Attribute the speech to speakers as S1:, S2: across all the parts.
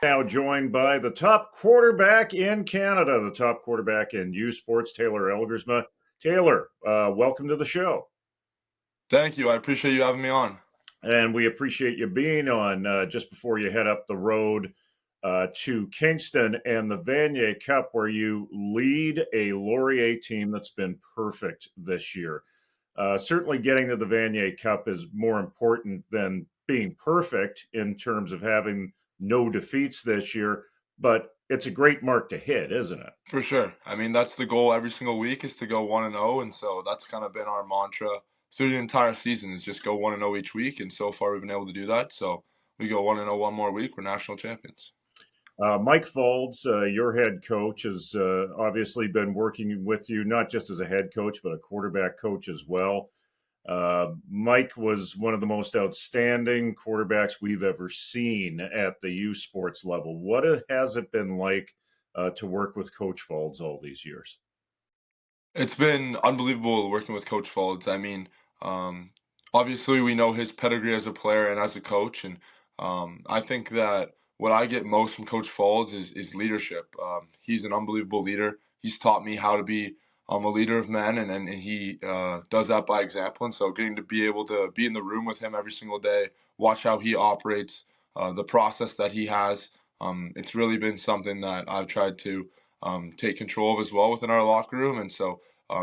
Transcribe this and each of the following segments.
S1: Now joined by the top quarterback in Canada, the top quarterback in U Sports, Taylor Elgersma. Taylor, welcome to the show.
S2: Thank you. I appreciate you having me on.
S1: And we appreciate you being on just before you head up the road to Kingston and the Vanier Cup, where you lead a Laurier team that's been perfect this year. Certainly getting to the Vanier Cup is more important than being perfect in terms of having no defeats this year, but it's a great mark to hit, isn't it?
S2: For sure. I mean, that's the goal every single week is to go 1-0, and so that's kind of been our mantra through the entire season is just go 1-0 each week, and so far we've been able to do that. So we go 1-0 one more week, we're national champions.
S1: Mike Faulds, your head coach, has obviously been working with you not just as a head coach, but a quarterback coach as well. Mike was one of the most outstanding quarterbacks we've ever seen at the U Sports level. What has it been like to work with Coach Faulds all these years?
S2: It's been unbelievable working with Coach Faulds. I mean, obviously we know his pedigree as a player and as a coach, and I think that what I get most from Coach Faulds is leadership. He's an unbelievable leader. He's taught me how to be a leader of men, and he does that by example. And so getting to be able to be in the room with him every single day, watch how he operates, the process that he has, it's really been something that I've tried to take control of as well within our locker room. And so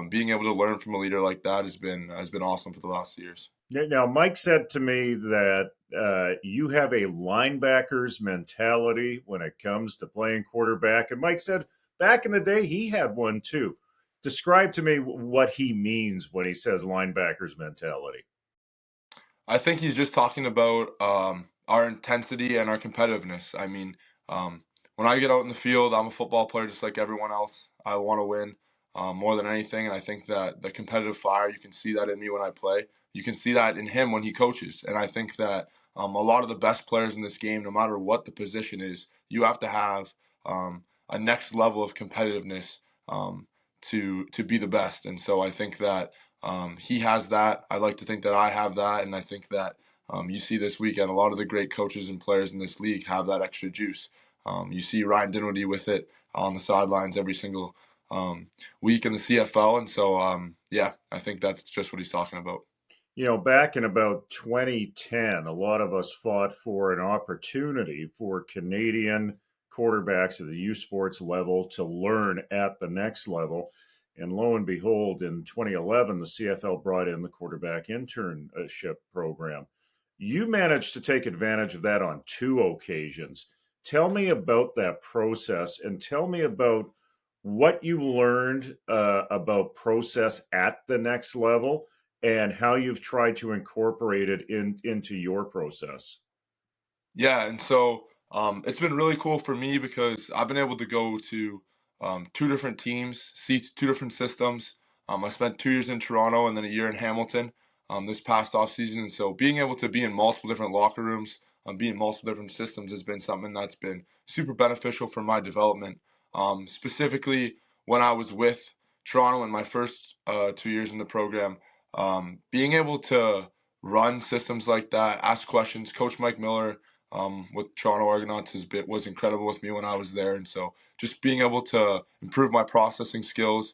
S2: being able to learn from a leader like that has been awesome for the last years.
S1: Now, Mike said to me that you have a linebacker's mentality when it comes to playing quarterback. And Mike said back in the day he had one too. Describe to me what he means when he says linebacker's mentality.
S2: I think he's just talking about our intensity and our competitiveness. I mean, when I get out in the field, I'm a football player just like everyone else. I want to win more than anything, and I think that the competitive fire, you can see that in me when I play. You can see that in him when he coaches, and I think that a lot of the best players in this game, no matter what the position is, you have to have a next level of competitiveness to be the best. And so I think that he has that. I like to think that I have that, and I think that you see this weekend a lot of the great coaches and players in this league have that extra juice. You see Ryan Dinwiddie with it on the sidelines every single week in the CFL, and so yeah, I think that's just what he's talking about.
S1: You know, back in about 2010, a lot of us fought for an opportunity for Canadian quarterbacks at the U Sports level to learn at the next level. And lo and behold, in 2011, the CFL brought in the quarterback internship program. You managed to take advantage of that on two occasions. Tell me about that process and tell me about what you learned about process at the next level and how you've tried to incorporate it into your process.
S2: Yeah, and so it's been really cool for me because I've been able to go to two different teams, see two different systems. I spent 2 years in Toronto and then a year in Hamilton this past off season. And so being able to be in multiple different locker rooms, be in multiple different systems has been something that's been super beneficial for my development. Specifically, when I was with Toronto in my first 2 years in the program, being able to run systems like that, ask questions. Coach Mike Miller with Toronto Argonauts was incredible with me when I was there, and so just being able to improve my processing skills,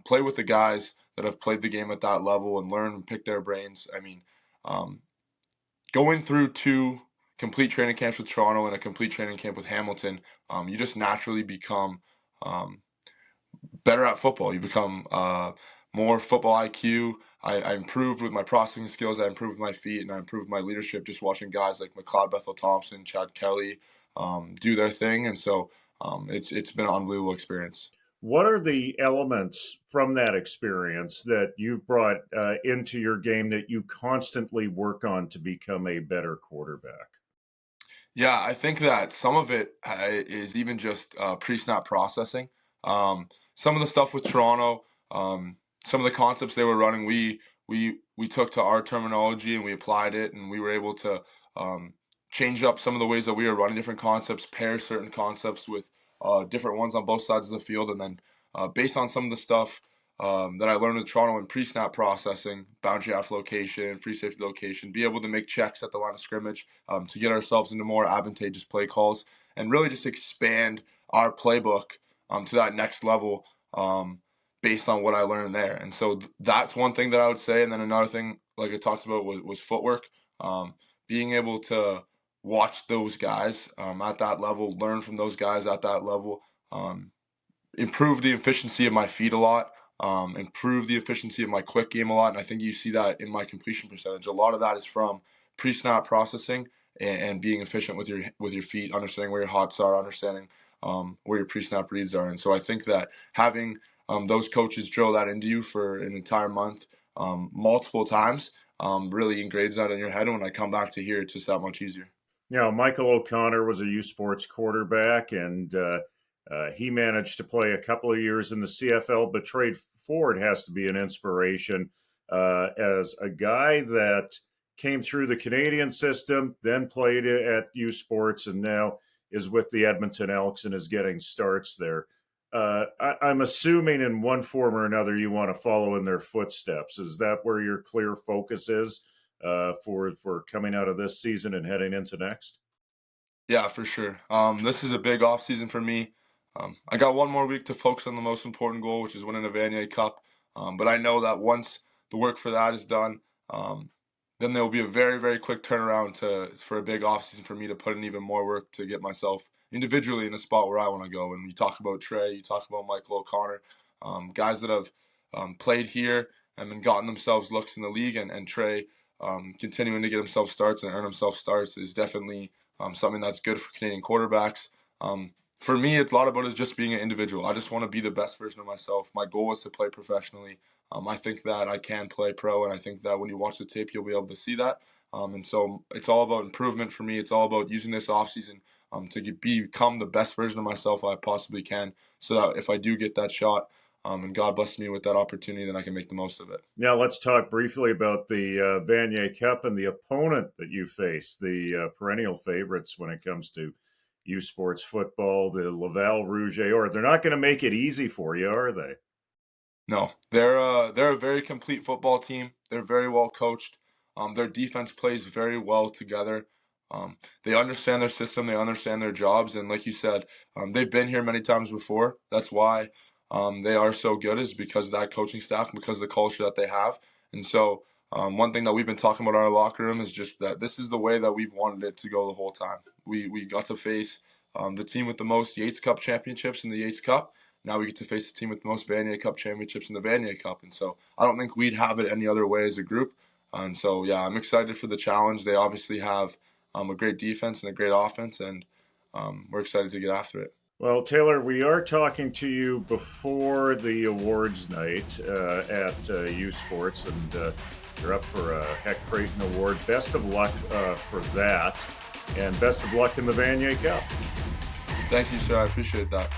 S2: play with the guys that have played the game at that level, and learn and pick their brains. I mean, going through two complete training camps with Toronto and a complete training camp with Hamilton, you just naturally become better at football. You become more football IQ. I improved with my processing skills. I improved with my feet, and I improved my leadership just watching guys like McLeod Bethel Thompson, Chad Kelly do their thing. And so it's been an unbelievable experience.
S1: What are the elements from that experience that you've brought into your game that you constantly work on to become a better quarterback?
S2: Yeah, I think that some of it is even just pre-snap processing. Some of the stuff with Toronto, some of the concepts they were running, we took to our terminology and we applied it, and we were able to change up some of the ways that we were running different concepts, pair certain concepts with different ones on both sides of the field, and then based on some of the stuff that I learned in Toronto in pre-snap processing, boundary half location, free safety location, be able to make checks at the line of scrimmage to get ourselves into more advantageous play calls and really just expand our playbook to that next level based on what I learned there. And so that's one thing that I would say. And then another thing, like I talked about, was footwork. Being able to watch those guys at that level, learn from those guys at that level, improve the efficiency of my feet a lot, improve the efficiency of my quick game a lot. And I think you see that in my completion percentage. A lot of that is from pre-snap processing and being efficient with your feet, understanding where your hots are, understanding where your pre-snap reads are. And so I think that having those coaches drill that into you for an entire month, multiple times, really engrades that in your head. And when I come back to here, it's just that much easier.
S1: Michael O'Connor was a U Sports quarterback, and he managed to play a couple of years in the CFL, but Trey Ford has to be an inspiration as a guy that came through the Canadian system, then played at U Sports, and now is with the Edmonton Elks and is getting starts there. I'm assuming in one form or another you want to follow in their footsteps. Is that where your clear focus is for coming out of this season and heading into next?
S2: Yeah, for sure. This is a big off season for me. I got one more week to focus on the most important goal, which is winning a Vanier Cup. But I know that once the work for that is done, then there will be a very, very quick turnaround for a big offseason for me to put in even more work to get myself individually in a spot where I want to go. And you talk about Trey, you talk about Michael O'Connor, guys that have played here and then gotten themselves looks in the league, and Trey continuing to get himself starts and earn himself starts is definitely something that's good for Canadian quarterbacks. For me, it's a lot about is just being an individual. I just want to be the best version of myself. My goal is to play professionally. I think that I can play pro, and I think that when you watch the tape, you'll be able to see that. And so it's all about improvement for me. It's all about using this offseason to become the best version of myself I possibly can, so that if I do get that shot, and God blesses me with that opportunity, then I can make the most of it.
S1: Now let's talk briefly about the Vanier Cup and the opponent that you face, the perennial favorites when it comes to U Sports football, the Laval Rouge Or. They're not going to make it easy for you, are they?
S2: No, they're a very complete football team. They're very well coached. Their defense plays very well together. They understand their system. They understand their jobs. And like you said, they've been here many times before. That's why they are so good, is because of that coaching staff and because of the culture that they have. And so one thing that we've been talking about in our locker room is just that this is the way that we've wanted it to go the whole time. We got to face the team with the most Yates Cup championships in the Yates Cup. Now we get to face the team with the most Vanier Cup championships in the Vanier Cup. And so I don't think we'd have it any other way as a group. And so, yeah, I'm excited for the challenge. They obviously have a great defense and a great offense, and we're excited to get after it.
S1: Well, Taylor, we are talking to you before the awards night at U Sports, and you're up for a Hec Crighton Award. Best of luck for that, and best of luck in the Vanier Cup.
S2: Thank you, sir. I appreciate that.